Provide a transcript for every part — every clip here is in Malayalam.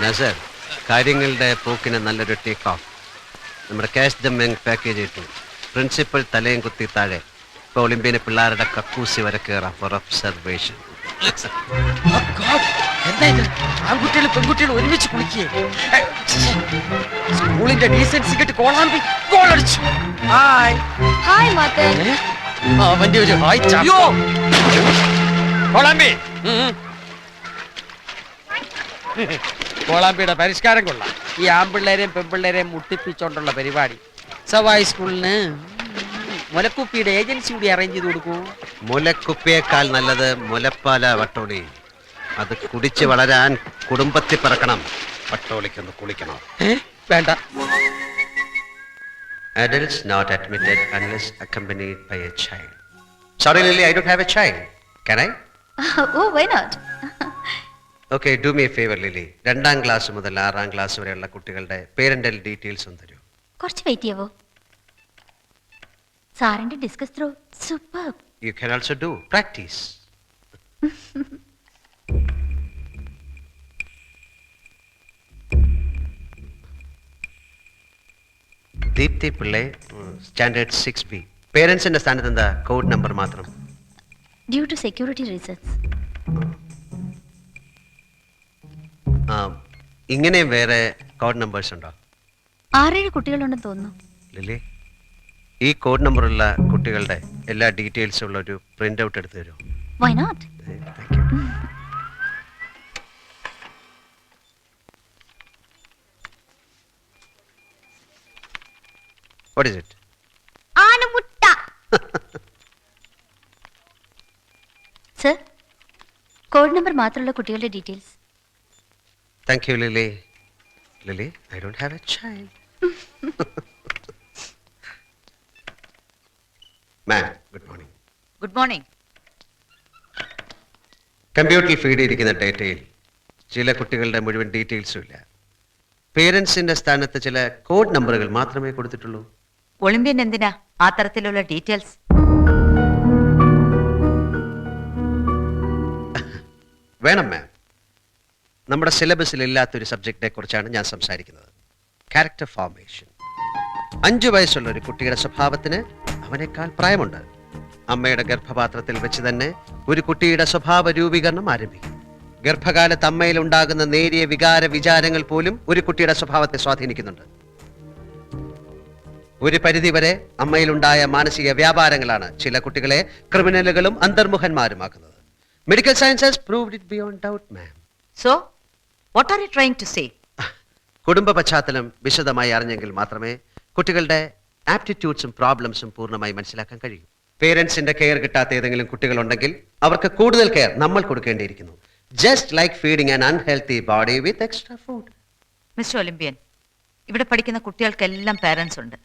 നസർ, കാര്യങ്ങളുടെ പോക്കിന് നല്ലൊരു ടേക്ക് ഓഫ്. നമ്മുടെ ക്യാഷ് ജമ്മിങ് പാക്കേജ് ഇട്ടു. പ്രിൻസിപ്പൽ തലയും കുത്തി താഴെ. ഇപ്പോൾ ഒളിമ്പ്യന് പിള്ളേരുടെ കക്കൂസി വരെ കയറാം ഫോർ ഒബ്സർവേഷൻ. ആൺകുട്ടികളും പെൺകുട്ടികളും ഒരുമിച്ച് കുളിക്കേ. സ്കൂളിന്റെ ഡീസൻസി കെട്ട് കോളാമ്പി ഗോളടിച്ചു. Hi hi Mathan. അവന്റെ ഒരു ഹായ് ചായോ കോളാമ്പി. കോളാമ്പിയുടെ പരിഷ്കാരം കൊള്ളാം. ഈ ആൺപിള്ളേരെയും പെൺപിള്ളേരെയും മുട്ടിപ്പിച്ചോണ്ടുള്ള പരിപാടി. സവായ് സ്കൂളിന് മുലക്കുപ്പിയുടെ ഏജൻസി കൂടി അറേഞ്ച് ചെയ്ത് കൊടുക്കൂ. മുലക്കുപ്പിയേക്കാൾ നല്ലത് മുലപ്പാല വട്ടോളി. അത് കുടിച്ച് വളരാൻ കുടുംബത്തിൽ പറക്കണം. വട്ടോളിക്കൊന്ന് കുളിക്കണം. വേണ്ട. Adults not admitted unless accompanied by a child. Sorry Lily, I don't have a child. Can I? Oh, why not? Okay, do me a favor Lily. 2ാം class മുതൽ 6ാം ക്ലാസ് വരെയുള്ള കുട്ടികളുടെ പേരന്റൽ ഡീറ്റെയിൽസ് ഒന്ന് തരൂ. കുറച്ച് വെയിറ്റ് ചെയ്യാവോ? സാറിന്റെ discus throw super. You can also do practice. Deepthi Pillai, standard 6B. പേരൻസിന്റെ സ്ഥാനത്ത് എന്താ കോഡ് നമ്പർ മാത്രം? Due to security reasons. ഇങ്ങനെയും വേറെ കോഡ് നമ്പേഴ്സ് ഉണ്ടോ? 6-7 കുട്ടികളുണ്ടെന്ന് തോന്നുന്നു. ലില്ലി, ഈ കോഡ് നമ്പറുള്ള കുട്ടികളുടെ എല്ലാ ഡീറ്റെയിൽസും ഉള്ള ഒരു പ്രിന്റ് ഔട്ട് എടുത്തു തരുമോ? Why not? Thank you. What is it? ആനമുട്ട. സർ, കോഡ് നമ്പർ മാത്രമുള്ള കുട്ടികളുടെ details. Thank you, Lily. Lily, I don't have a child. Ma'am, good morning. Good morning. കമ്പ്യൂട്ടറിൽ ഫീഡ് ചെയ്തിരിക്കുന്ന ഡേറ്റയിൽ ചില കുട്ടികളുടെ മുഴുവൻ ഡീറ്റെയിൽസും ഇല്ല. പേരൻസിന്റെ സ്ഥാനത്ത് ചില കോഡ് നമ്പറുകൾ മാത്രമേ കൊടുത്തിട്ടുള്ളൂ. ഒളിമ്പ്യൻ എന്തിനാ ആ തരത്തിലുള്ള ഡീറ്റെയിൽസ്? വേണം മാം. നമ്മുടെ സിലബസിൽ ഇല്ലാത്തൊരു സബ്ജക്റ്റിനെ കുറിച്ചാണ് ഞാൻ സംസാരിക്കുന്നത്. Character formation. 5 വയസ്സുള്ള ഒരു കുട്ടിയുടെ സ്വഭാവത്തിന് അവനേക്കാൾ പ്രായമുണ്ട്. അമ്മയുടെ ഗർഭപാത്രത്തിൽ വെച്ച് തന്നെ ഒരു കുട്ടിയുടെ സ്വഭാവ രൂപീകരണം ആരംഭിക്കും. ഗർഭകാലത്ത് അമ്മയിൽ ഉണ്ടാകുന്ന നേരിയ വികാര വിചാരങ്ങൾ പോലും ഒരു കുട്ടിയുടെ സ്വഭാവത്തെ സ്വാധീനിക്കുന്നുണ്ട്. ഒരു പരിധിവരെ അമ്മയിലുണ്ടായ മാനസിക വ്യാപാരങ്ങളാണ് ചില കുട്ടികളെ ക്രിമിനലുകളും അന്തർമുഖന്മാരുമാക്കുന്നത്. Medical science has proved it beyond doubt ma'am. So what are you trying to say? കുടുംബ പശ്ചാത്തലം വിശദമായി അറിഞ്ഞെങ്കിൽ മാത്രമേ കുട്ടികളുടെ ആപ്റ്റിറ്റ്യൂഡ്സും പ്രോബ്ലംസും പൂർണ്ണമായി മനസ്സിലാക്കാൻ കഴിയൂ. പേരൻസിന്റെ കെയർ കിട്ടാത്ത ഏതെങ്കിലും കുട്ടികളുണ്ടെങ്കിൽ അവർക്ക് കൂടുതൽ കെയർ നമ്മൾ കൊടുക്കേണ്ടിയിരിക്കുന്നു. Just like feeding an unhealthy body with extra food. Mister Olympian, ഇവിടെ പഠിക്കുന്ന കുട്ടികൾക്കെല്ലാം പാരൻസ് ഉണ്ട്.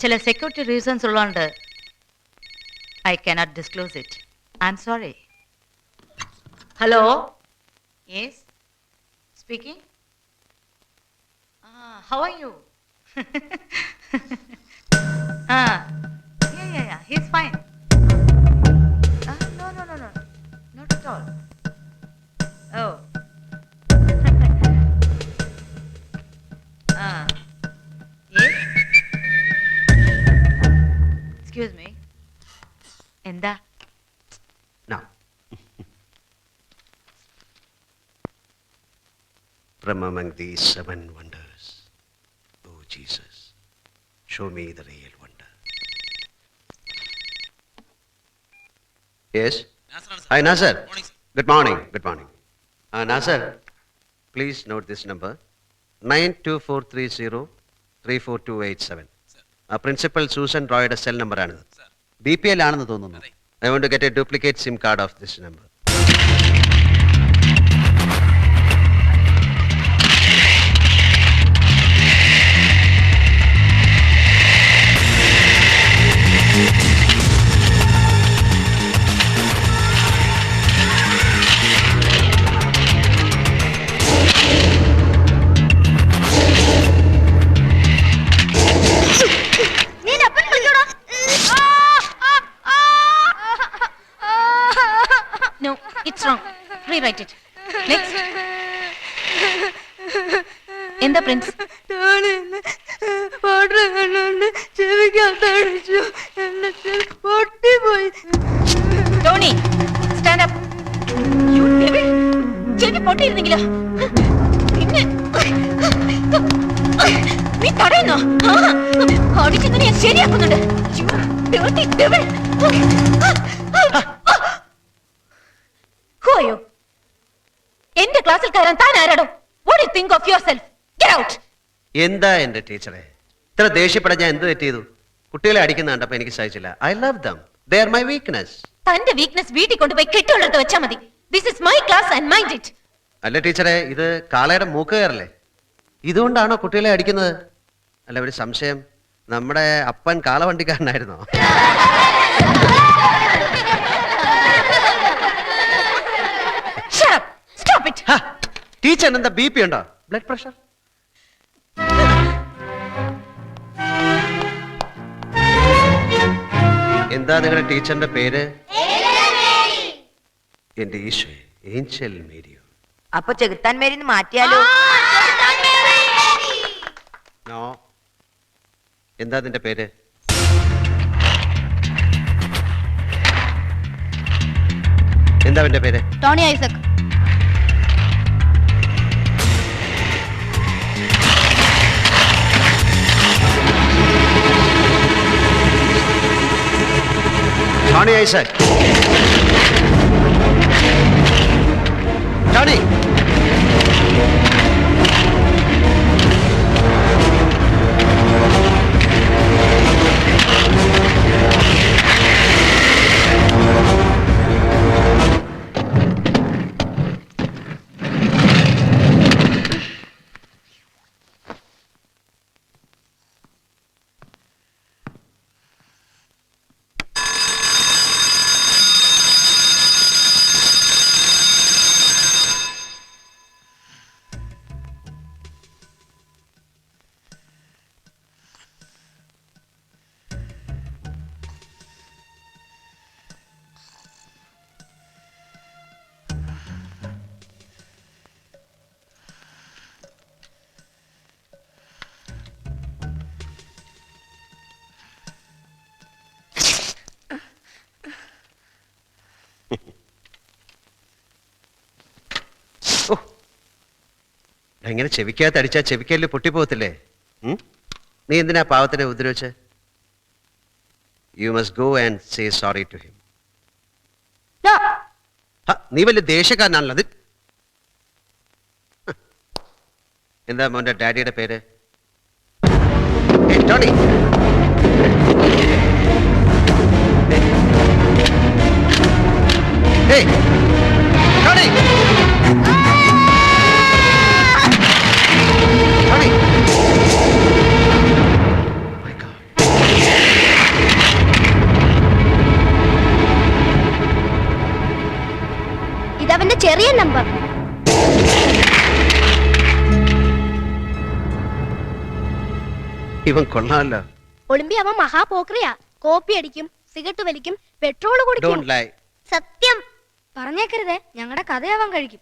ചില സെക്യൂരിറ്റി റീസൺസ് ഉള്ളതുകൊണ്ട് I cannot disclose it. I am sorry. Hello, yes speaking. How are you? Yeah, he's fine. No, not at all. Oh. Yes. Excuse me. എന്താ? Now, from among these 7 wonders, oh Jesus, show me the real wonder. Yes? Hi, Nasser. Good morning. Good morning. Nasser, please note this number, 9243034287. Principal Susan Royയുടെ സെൽ നമ്പറാണിത്. BPL ആണെന്ന് തോന്നുന്നു. I want to get a duplicate SIM card of this number. No, it's wrong. Rewrite it. Next. എന്താ പ്രിൻസ്? Tony, stand up. ചെവി പൊട്ടിയിരുന്നെങ്കിലോ? പിന്നെ നീ തടയുന്നോ? അടിക്കുന്നത് ഞാൻ ശരിയാക്കുന്നുണ്ട്. You dirty devil. Who are you? എന്റെ ക്ലാസ്സിൽ കയറാൻ താൻ ആരാടോ? What do you think of yourself? Get out. എന്താ എന്റെ ടീച്ചറെ ഇത്ര ദേഷ്യപ്പെടാൻ ഞാൻ എന്ത് തെറ്റ് ചെയ്തു? കുട്ടികളെ അടിക്കുന്ന കണ്ടപ്പോ എനിക്ക് സഹിച്ചില്ല. I love them. They are my weakness. തന്റെ വീക്ക്നെസ് വീട്ടിൽ കൊണ്ടുപോയി കെട്ടുകൊണ്ടെടുത്ത് വെച്ചാൽ മതി. This is my class and mind it. അല്ല ടീച്ചറെ, ഇത് കാളയുടെ മൂക്ക് കയറല്ലേ? ഇതുകൊണ്ടാണോ കുട്ടികളെ അടിക്കുന്നത്? അല്ല, ഒരു സംശയം, നമ്മുടെ അപ്പൻ കാളവണ്ടിക്കാരനായിരുന്നോ? Shut up. Stop it. Teacher എന്താ BP ഉണ്ടോ? Blood pressure? എന്താ നിങ്ങളുടെ ടീച്ചറിന്റെ പേര്? എന്റെ ഈശോ, ഏഞ്ചൽ മേരിയോ. അപ്പൊ ചെകുത്താൻ മേരിന്ന് മാറ്റിയാലോ? നോ. എന്താ നിന്റെ പേര്? എന്താ അവന്റെ പേര്? Tony Isaac. Tony Isaac. Tony. എങ്ങനെ ചെവിക്കകത്ത് അടിച്ചാ ചെവിക്കല്ല് പൊട്ടിപ്പോകത്തില്ലേ? നീ എന്തിനാ പാവത്തിനെ ഉപദ്രവിച്ച്? You must go and say sorry to him. നീ വലിയ ദേഷ്യക്കാരനാണല്ലോ. അത് എന്താ മോന്റെ ഡാഡിയുടെ പേര്? ടോണി. ടോണി. ഇതവന്റെ ചെറിയ നമ്പർ. ഇവൻ കൊള്ളാമല്ലോ. ഒളിമ്പിയ അവൻ മഹാപോക്രിയാ. കോപ്പി അടിക്കും, സിഗരറ്റ് വലിക്കും, പെട്രോൾ കുടിക്കും. Don't lie. സത്യം പറഞ്ഞേക്കരുതേ, ഞങ്ങളുടെ കഥയാവാൻ കഴിക്കും.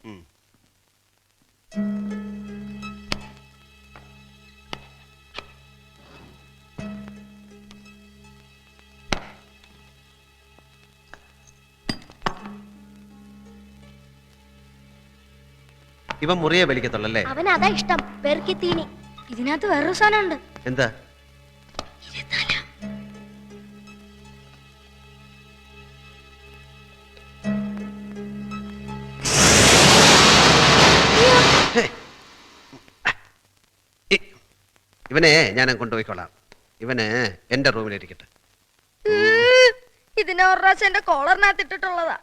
ഇവൻ മുറിയെ വലിക്കത്തുള്ളല്ലേ? അവൻ അതാ ഇഷ്ടം, പെറുക്കി തീനി. ഇതിനകത്ത് വേറൊരു സാധനം ഉണ്ട്. എന്താ? ഇവനെ ഞാൻ കൊണ്ടുപോയിക്കോളാം. ഇവന് എന്റെ റൂമിലിരിക്കട്ടെ. ഇതിനെ ഒരു പ്രാവശ്യം എന്റെ കോളറിനകത്ത് ഇട്ടിട്ടുള്ളതാ.